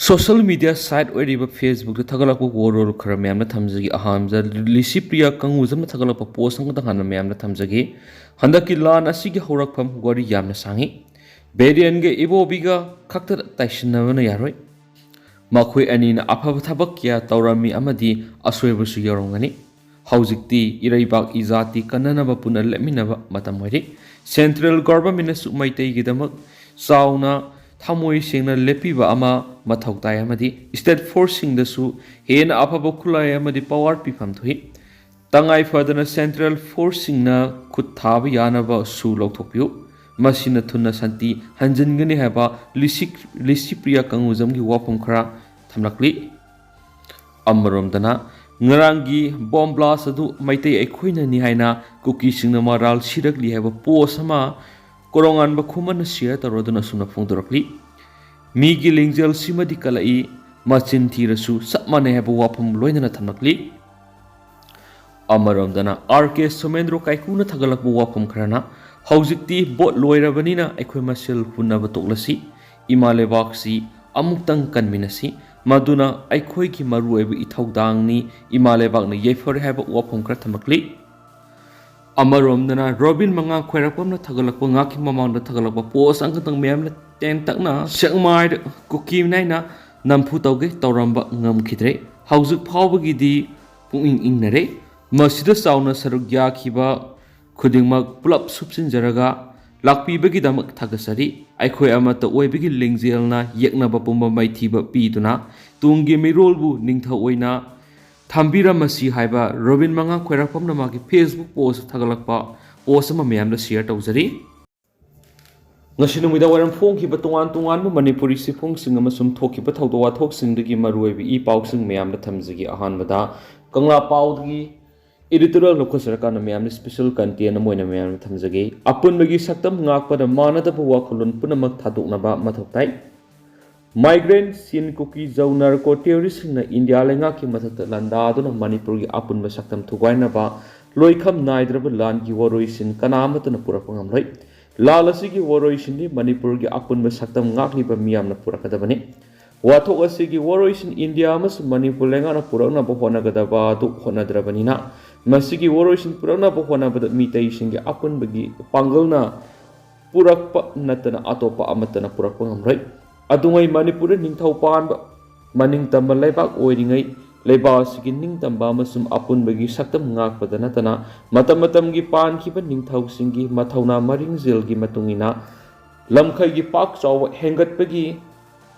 Social media site oiriba Facebook da thagalakpa warol khara mayamna thamjagi ahamja Licypriya Kangujam thagalakpa post ang tangana mayamna thamjagi handaki lan asigi horakpham gori yamna sangi Berani ge ibobiga khakta taishinabana yaroi makhoi ani na aphaba thabak kya taurami amadi asoibusu yorongani haujikti iraibak izati kananaba punal leminaba matam hoiri central government su maitai gidamak sauna thamoi sengna lepiba ama mathau tai amadi state forcing dasu hena afaba khulai amadi power pifam thui tangai fadana central forcing na khut thaba yanaba su lokthokpiu masina thunna santi hanjingani haba Licypriya Kangujam gi Wapham khara thamlakli amarom ngarangi bomb blast adu maitai aikhoina ni haina Kuki singna maral sirakli haba posama Korounganba khuman share taroduna suna phongdorakli migi lingjal simadi kalai machin thirasu sapmane haba Wapham loinana thamlakli amaramdana RK Somendro Kaiku na thagalakbu Wapham kharana haujikti bot loirabanina aikhoi masel punaba toklasi imalebaksi amuktang kanminasi maduna aikhoi ki maruoibu ithaudangni imalebakna yeifore haba Wapham khara thamlakli amarom Robin mangang khwairapamna thagalakpa ngaki mamangda thagalakpa post angkatang mayamna ten takna sekmai Kuki naina nampu tauge tauramba ngamkhidre haujuk phawbagidi punging ingnare masida sauna saruk yakhiba khudingmak pulap supsinjaraga lakpibagi damak thagasari aikhoi amata oibigi lingjelna yeknaba pumba maithiba piduna tungi mirolbu ningtha oina Thambira masi haiba Robin manga khwairapamna magi Facebook post thagalakpa post ama mayamda share tawjari ngasinu mida waram phongkhiba tongan Manipuri sifung sing amasum thokhiba thawdawa thoksingdagi maruibi I pausing mayamda thamjagi ahanbada kangla paudgi editorial lokhosaraka na mayamda special content amoina mayamda thamjagi apunbagi saktam ngakpada manada wakhulun punamak thadoknaba mathoktai Migrant sin Kuki zau narco terrorist na India lenga ki mathata landa aduna Manipur gi apun saktam thugaina ba loikham naidraba lan gi waroi sin kanamatana purakangam loi lalasi gi waroi sin ni Manipur gi apun saktam ngakli ba miyamna purakadabani wathok asi gi waroi sin India mas Manipur lenga na purakna ba honagadaba du honadrabani na masigi waroi sin purakna ba honabada mitai sin gi apun bagi pangalna purakpa natana atopa amatana purakangam loi adungai Manipur ningthau panba maning tamba leibak oiringai leibak sigi ningtamba amasum apun bagi saktam ngakpada natana matam gi pan khiba ningthau singi mathauna maringzel gi matungina lamkhai gi pak chaw hengat bagi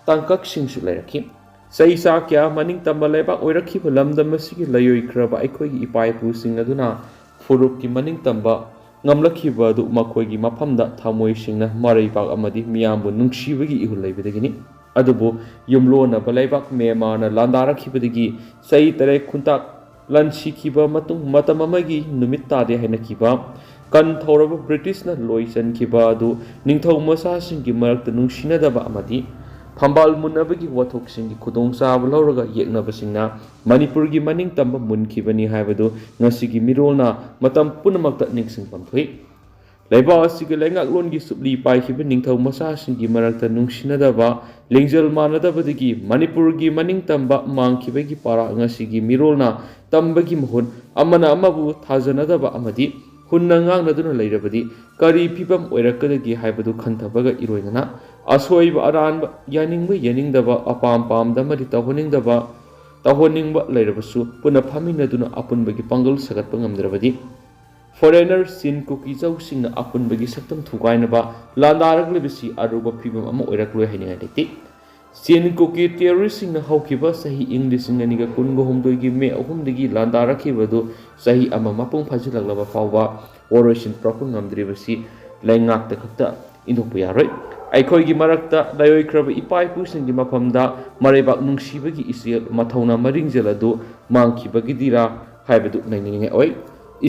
tangkak singsu lerakhi saisa kya maning tamba leibak oirakhi lamdam sigi layoi khraba aikhoi gi ipai pu sing aduna furuk gi maning tamba ngamlakhiba du makhoi gi maphamda thamoi singna maraipak amadi miyambu nungshibagi ihul leibadagini adubu yumlona balaibak memana landarakibadagi sai tare khuntak lansikhiba matung matam amagi numit tade haina kiba kan thoraba British na loisan kiba du ningthau masa singi marakta nungshina daba amadi Phambal munabagi wathok singi khudong sab lauraga yeknaba singna Manipur gi maning tamba munkibani haibadu ngasigi mirolna matam punamakta ningsing pamthoi leiba asigi lengak lon gi subli pai khiba ningthau masa singi marakta nungsinadaba lengjal manadabadagi Manipur gi maning tamba mangkhibagi para ngasigi mirolna tambagi mahun amana amabu thajanadaba amadi hunna ngangnaduna leirabadi kari phibam oirakadagi haibadu khanthabaga iroinana asoiba aranba yaningba yaningdaba apam pamdamadi tawhoningba leirabasu puna phaminaduna apunbagi pangal sagatpa ngamdrabadi foreigner sin Kuki zau singna apunbagi saktam thugainaba landaraglebi aruba phibam ama oirakloi hainga deti sin Kuki terrorist singna haukiba sahi English singaniga kungo homdoi me ahumdagi landarakibadu sahi ama mapung phajilaglaba fawba oration propang ngamdribasi lengak ta khakta indokpu yaroi aikhoi gi marakta layoi kraba ipai pu singi maphamda marebak nungsibagi isel mathauna maringjel adu mangkhibagi dira haibadu nainginge oi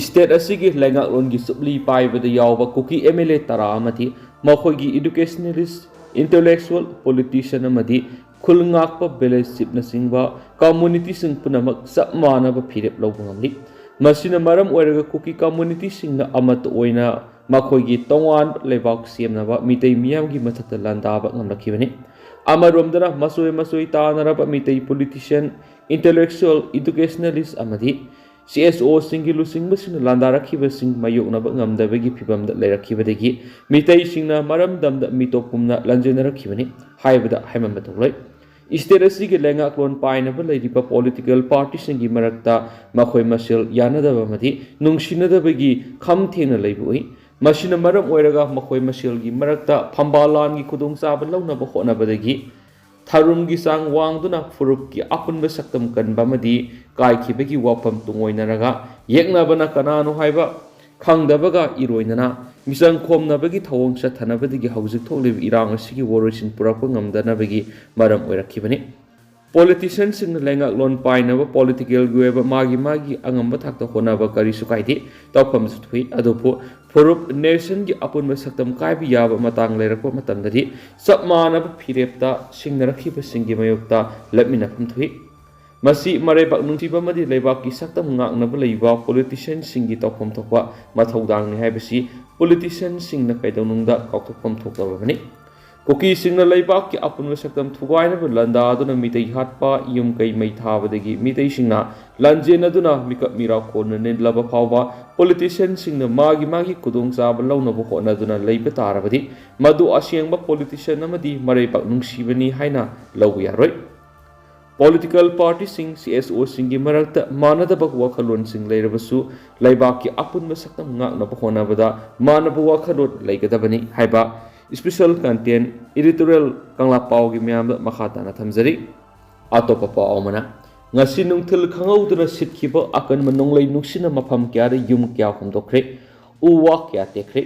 state asigi lengak lon gi subli pai bada yawba Kuki MLA tara amati makhoi gi educationalist intellectual politician amadi khulngakpa bellowship na singba community sing punamak sapmana ba phirep lobngamli masina maram oiraga Kuki community singna amat oina makhoi gi tongan lebak siamnaba mitei miyam gi mathata landaba ngamlakhibani Amaromdana masoi tanaraba mitei politician, intellectual, educationalist amadi CSO singi lusingbasin landarakibasing mayoknaba ngamdabagi phibamda leirakibadagi mitei singna maramdamda mitopumna lanjenarakibani haibada haimamba toloi state asigi lengaklon painaba leiriba political party singi marakta makhoi masel yanadaba amadi nungsinadabagi khamthengna leibui masina maram oiraga makhoi maselgi marakta phambalangi khudongchaba launaba honabadagi Tharumgi sang wangduna furupki apunba saktam kanbamadi kaikibagi wapam tungoinaraga yeknabana kanano haiba khangdabaga iroinana misang khomnabagi thawong sathanabadigi hauzik thoklib irang asigi worosin purakpa ngamdanabagi maram oirakibani politician sing lengak lon painaba political gueba magi angamba thakta honaba kari sukaidi tawpham suthui adopo furup nation gi apunba saktam kaibi yaba matang leirakpa matamdadi sapmanaba phirepta singnarakhiba singi mayokta lamina phamthui masi marebak nungsiba madi leibak ki saktam ngaknaba leiba politician singi tawpham thokwa mathaudang ni haibasi politician singna kaidonungda kaukthokpam thoktabani Kuki singna leibak ki apunba saktam thugaina landa aduna mitei hatpa yum kai mai thabadagi mitei singna lanjena duna mikap mira khonna nidlaba phawba politician singna magi kudong chaba launa bo khona duna leiba tarabadi madu asyengba politician amadi marebak nungsibani haina lawu yaroi political party sing CSO singi marakta manadabak wakhalon sing leirabasu leibak ki apunba saktam ngakna bo khona bada manaba wakhalot leigadabani haiba special content editorial kangla pau gi myam da makhata na thamjari atopa pau mana ngasi nungthil khangauduna sitkhiba akan manonglei nuksina mafam kya re yum kya khomdokre uwa kya tekre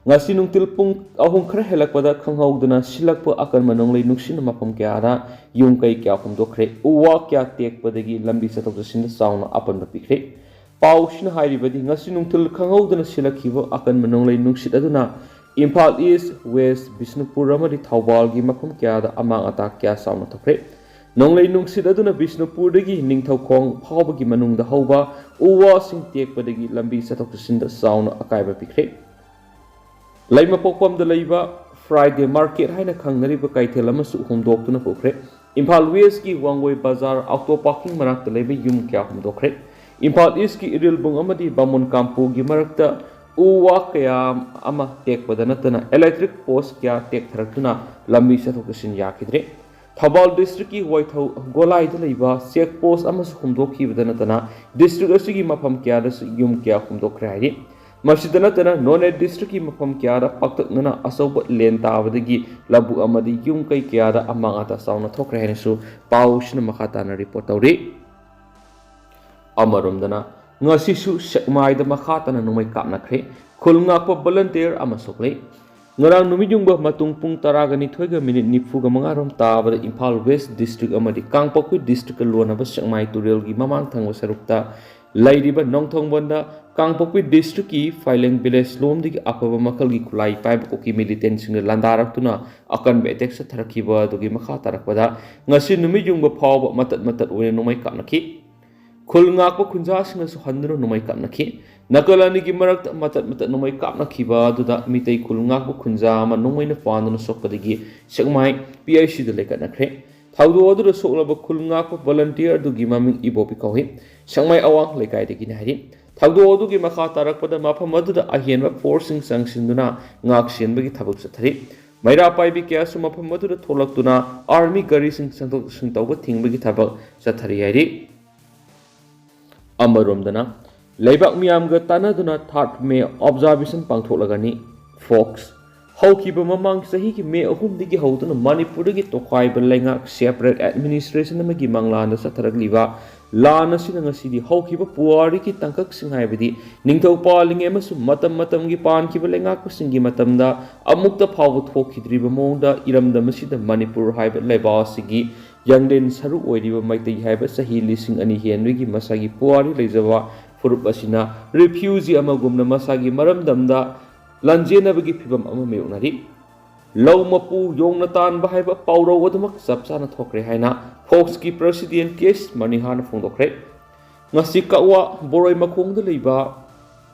ngasi nungtil pung ahung khra helakpada khangauduna silakpa akan manonglei nuksina mafam kya ra yum kai kya khomdokre uwa kya tekpadagi lambi satok sin sauna apan pikre pau shin hairibadi ngasi nungtil khangauduna silakhiba akan manonglei nuksit aduna Impal East, West, Bishnupur amadi Thaubal gi mafam kya da amang atak kya sauna thokre nonglei nungsit aduna Bishnupur dagi ningthaukhong phawbagi manungda hauba uwa sing tekpadagi lambi sathok sinda sauna akaiba pikre laima pokpam da leiba Friday market haina khangnariba kaithel amasu homdoktuna pokre Impal West ki Wangoi Bazar auto parking marakta leiba yum kya homdokre Impal East ki Irilbung amadi Bamon Kampu gi marakta uwa kaya ama tek badanatana electric post kya tek tharakuna lambi sathokasin yakidre Thabal district ki waithau golai da leiba check post ama humdokhi badanatana district asigi mafam kya da yum kya humdokre hai masidanatana nonet district ki mafam kya da paktaknana asoba len tabadagi labu amadi yum kai kya da amanga ta sauna thokre hai su paushna makhata na report tawri amarumdana ngasisu sekmai da makhatana numai kapnakre khulngakpa volunteer ama soklei ngarang numijungba matung pung taragani thoiga minute nifuga mangarom tabada Imphal West district amadi Kangpokhui district lonaba sekmai turel gi mamang thangwa sarukta lairiba nongthongbanda Kangpokhui district ki Faileng village lomdigi apaba makal gi khulai paib koki militant sing landaraktuna akan be attack sa tharakhiba dugi makha tarakpada ngasi numijungba phawba matat oine numai kapnaki Khulngakpa khunjasingna su handro numai kapnaki nakalani gi marakta matat numai kapnakiba duda mitei khulngakpa khunja ama numaina panduna sokpadagi sekmai PIC da lekatnakre thaudo adura soklaba khulngakpa volunteer dugi maming ibopi kawi sekmai awang lekai degi nari thaudo adugi makha tarakpada mafam aduda ahienba forcing sangsinduna ngak sienbagi thabak sathari maira paibi kya su mafam aduda tholaktuna army gari sing sangtok sing tawba thingbagi thabak sathari hari Amaromdana leibak miyamga tanaduna 3rd May observation pangtholagani folks haukiba mamang sahi ki May 3 digi hauduna Manipur dagi tokhaiba lengak separate administration amagi manglana satharagliba lana sina ngasidi haukiba puari ki tangkak singhaibadi ningthau palinge masu matam gi pankiba lengak singi matamda amukta phawu thokhidriba mongda iramda masida Manipur haiba leba sigi Yangden saru oiriba maitai haiba sahi lising ani henwigi masagi puari leizaba furup asina refugee amagumna masagi maramdamda lanjenabagi phibam ama meunari law mapu yongna tan ba haiba pauro odamak sapsana thokre haina fox ki president case manihan phongdokre ngasi kawa boroi makhongda leiba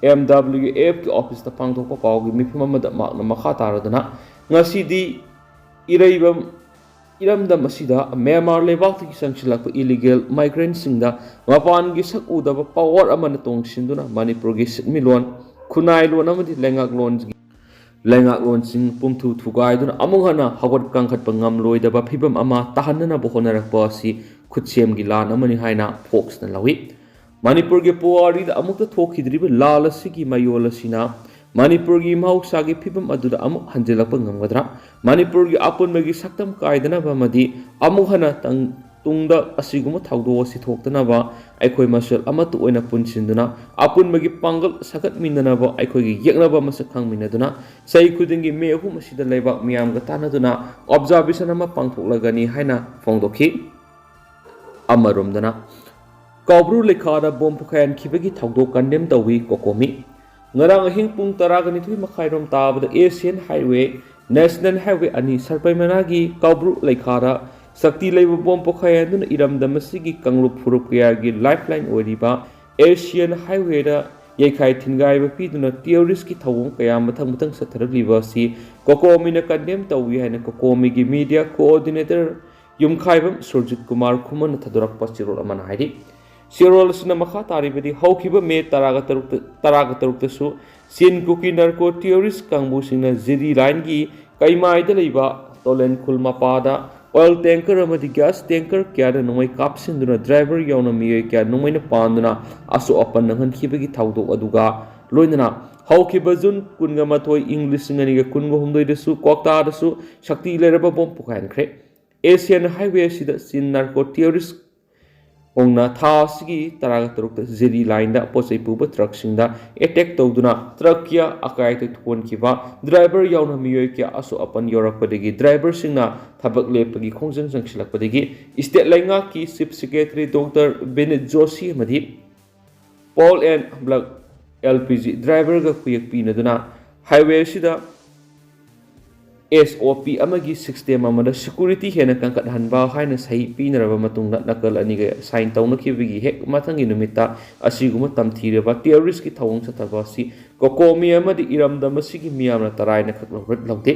MWF ki office ta pangthokpa pawgi mifimamada makna makha taradana ngasi di iraibam इरमदम असिदा Myanmar लेबाक्तगी संगसिलक्प illegal माइग्रेंट्सिंगदा मपानगी sak udaba power amana tongsinदुना मणिपुरगी सिटमिलोन खुनाइलोन अमदि लेंगाक्लोनसिंग पुमथु थुगाइदुना अमुहना हगत कांखत ngamloidaba phibam ama tahanna bohonarakpa asi खुदसेमगी लान अमनि हाइना फोक्सना लवी मणिपुरगी पुवारी दा अमुक्ता थोखिद्रिबा लाल असिगी मयोल असिना मणिपुरगी महौसागी फिबम अदुदा अमुक हंजिलक्पा ngamgadra मणिपुरगी अपुनबगी सक्तम कायदनबा मदि अमुहना तुंगदा असिगुम थाउदो असि थोक्तनबा अखोय मसल अमत ओइना पुनसिंदुना अपुनबगी पांगल सकत मिननबा अखोयगी येकनबा मसक खांगमिनदुना सही खुदिंगी मे अहुम असिदा लेबा मियामगा तानदुना ऑब्जर्वेशन अमा पांगथोक्लगनी हाइना फोंदोखि अमरोमदना काब्रु लेखादा बॉम्ब पुखायन खिबगी थाउदो कंडेम तवी कोकोमी ngarang hing pung taraga nithui makhairom tabada Asian Highway National Highway ani sarpaimanagi kaubru laikhara sakti leiba bom pokhayanduna iramdamasigi kanglup furupyagi lifeline oriba Asian Highway da yaikhai thingai ba piduna terrorist ki thawung kaya mathang mathang satharaliba si kokomi na condemn tawi haina kokomi gi media coordinator yumkhaibam Surjit Kumar khuman thadurak pasirol amana hairi Sirol sina makha taribadi haukiba me taraga taruk su sin Kuki narco terrorist kangbu sina zidi line gi kaimaida leiba tolen khulma pada oil tanker amadi gas tanker kya da nomai kapsinduna driver yauna miyoi kya nomai na panduna asu apan nanghan khibagi thaudo aduga loinana haukiba jun kunga mathoi english ngani ga kungo humdoi da su kokta da su shakti leraba bom pukain khre Asian Highway sida sin narco terrorist Ongna thasigi taraga tarukta zeri line da posai puba truck singda attack tawduna truck ya akai te thon kiba driver yauna miyoi kya aso apan yorakpadagi driver singna thabak lepagi khongjang jangsilakpadagi state lainga ki chief secretary Dr. Bennett Joshi madi Paul and Black LPG driver ga kuyak pinaduna highway sida SOP amagi system amada security hena kangkat hanba haina sahi pinaraba matungna nakal aniga sign tawna khibigi hek mathangi numita asiguma tamthireba terrorist ki thawung sataba si kokomi amadi iramdam asigi miyamna taraina khaklawrat lawde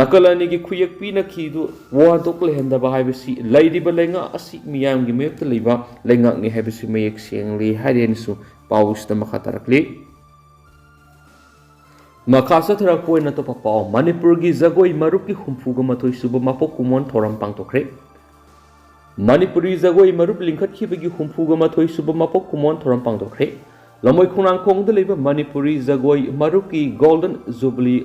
nakal anigi khuyak pina khidu wa dokle hendaba haibisi laidiba lenga asi miyamgi mepta leiba lenga ni haibisi mayek sengli hairensu pausta makhatarakli Makasa tharakoi na to papao Manipur gi jagoi marup ki humfuga mathoi suba mapok kumon thoram pangtokre Manipuri jagoi marup lingkhat khibagi humfuga mathoi suba mapok kumon thoram pangtokre lamoi khunang khongda leiba Manipuri jagoi marup ki golden jubilee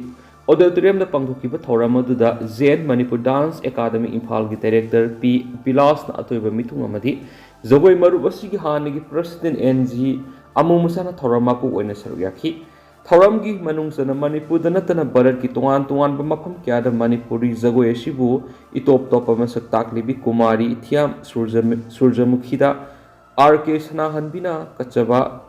auditorium da pangthokiba thoram aduda Zen Manipur Dance Academy Imphal gi director P Pilas na atoiba mitung amadi jagoi marup asigi hanigi president NG amu musana thoramaku oina saruyakhi Thoramgi manungsana Manipur da natana Bharat ki tungan mafam kya da Manipuri jagoi asibu itop topa masak taklibi Kumari Ithiam Surjamukhi da RK Sanahanbina Kachaba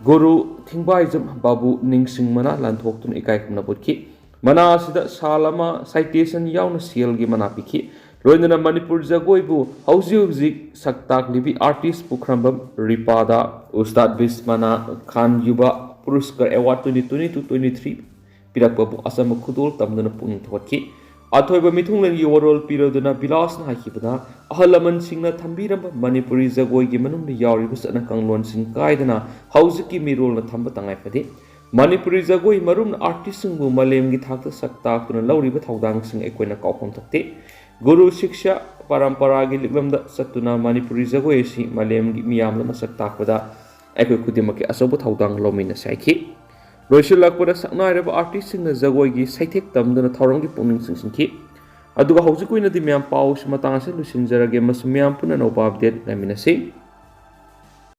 Guru Thingbaijam Babu Ningsing mana lanthok tun ikai kumna butki mana asida salama citation yauna seal gi mana pikhi loinana Manipur jagoi bu hauzi saktak libi artist Pukhrambam Ripada Ustad Bismana Khan Yuba Puruskar Award 2022-23 Pirakbabu Asam Kudul Tamdana Pung Thotki Athoiba Mithunglan Yorol Piroduna Bilas na Hakibada Ahalaman Singna Thambiramba Manipuri Jagoi Gimanum the Yaribus and a Kanglon Sing Kaidana Hausiki Mirol na Thamba Tangafade Manipuri Jagoi Marum Artisungu Malem Githaka Saktak to Lauriba Taudang Sing Equina Kaupon Tokte Guru Shiksha Paramparagi Liglamda Satuna Manipuri Jagoi Si Malem Miyam Masaktakada Equip Kudimaki Asobo Taudang Lomina Saiki. Roshilak with a Saknai artist in the Zagogi, Saitek Dam than a Tarangi Puning Sinki. Aduga Hosikuina di Miam Paus, Matansa, Lucinzara Gemas Miampun and Obab dead, Laminasi.